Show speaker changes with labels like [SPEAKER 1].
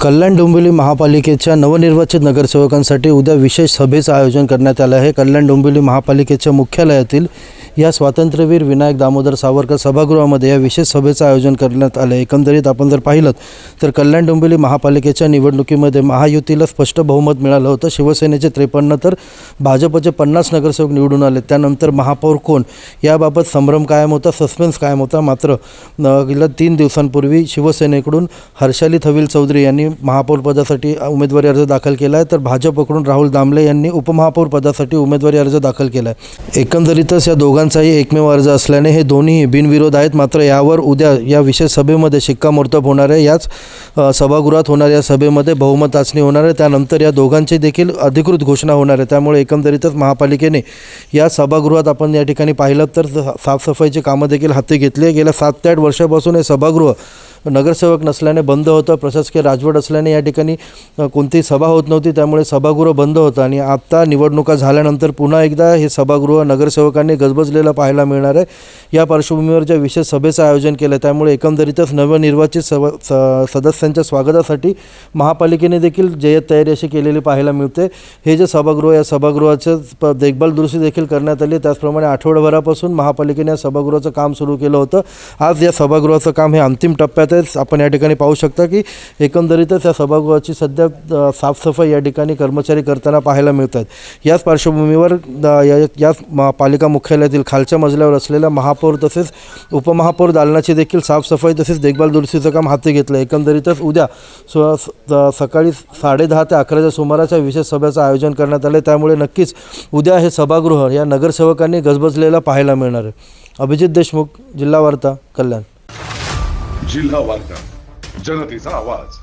[SPEAKER 1] कल्याण डोंबिवली महापालिकेच्या नवनिर्वाचित नगरसेवकांसाठी उद्या विशेष सभेचं आयोजन करण्यात आलं आहे। कल्याण डोंबिवली महापालिकेच्या मुख्यालयातील या स्वातंत्र्यवीर विनायक दामोदर सावरकर सभागृहामध्ये या विशेष सभेचं आयोजन करण्यात आलं आहे। एकंदरीत आपण जर पाहिलं तर कल्याण डोंबिवली महापालिकेच्या निवडणुकीमध्ये महायुतीला स्पष्ट बहुमत मिळालं होतं। शिवसेनेचे 53 तर भाजपचे 50 नगरसेवक निवडून आले। त्यानंतर महापौर कोण याबाबत संभ्रम कायम होता, सस्पेन्स कायम होता। मात्र गेल्या 3 दिवसांपूर्वी शिवसेनेकडून हर्षाली थविल चौधरी यांनी महापौर पदासाठी उमेदवारी अर्ज दाखल केला आहे, तर भाजपकडून राहुल दामले यांनी उपमहापौर पदासाठी उमेदवारी अर्ज दाखल केला आहे। एकंदरीतच या दोघांचाही एकमेव अर्ज असल्याने हे दोन्ही बिनविरोध आहेत। मात्र यावर उद्या या विशेष सभेमध्ये शिक्कामोर्तब होणार आहे। याच सभागृहात होणाऱ्या सभेमध्ये बहुमत चाचणी होणार आहे। त्यानंतर या दोघांची देखील अधिकृत घोषणा होणार आहे। त्यामुळे एकंदरीतच महापालिकेने या सभागृहात आपण या ठिकाणी पाहिलं तर साफसफाईची कामं देखील हाती घेतली आहे। गेल्या 7 ते 8 वर्षापासून हे सभागृह नगरसेवक नसल्याने बंद होतं, प्रशासकीय राजवट असल्याने या ठिकाणी कोणतीही सभा होत नव्हती, त्यामुळे सभागृह बंद होतं। आणि आता निवडणुका झाल्यानंतर पुन्हा एकदा हे सभागृह नगरसेवकांनी गजबजलेलं पाहायला मिळणार आहे। या पार्श्वभूमीवर ज्या विशेष सभेचं आयोजन केलं त्यामुळे एकंदरीतच नवनिर्वाचित सदस्यांच्या स्वागतासाठी महापालिकेने देखील जय्यत तयारी अशी केलेली पाहायला मिळते। हे जे सभागृह, या सभागृहाचं देखभाल दुरुस्ती देखील करण्यात आली। त्याचप्रमाणे आठवड्याभरापासून महापालिकेने या सभागृहाचं काम सुरू केलं होतं। आज या सभागृहाचं काम हे अंतिम टप्प्यात आपण या ठिकाणी पाहू शकता की एकंदरीतच या सभागृहाची सध्या साफसफाई या ठिकाणी कर्मचारी करताना पाहायला मिळतात। याच पार्श्वभूमीवर या पालिका मुख्यालयातील खालच्या मजल्यावर असलेल्या महापौर तसेच उपमहापौर दालनाची देखील साफसफाई तसेच देखभाल दुरुस्तीचं काम हाती घेतलं। एकंदरीतच उद्या सकाळी 10:30 ते 11च्या सुमाराच्या विशेष सभेचं आयोजन करण्यात आले। त्यामुळे नक्कीच उद्या हे सभागृह या नगरसेवकांनी गजबजलेलं पाहायला मिळणार आहे। अभिजित देशमुख, जिल्हा वार्ता, कल्याण।
[SPEAKER 2] जिल्हा वार्ता, जनतेचा आवाज।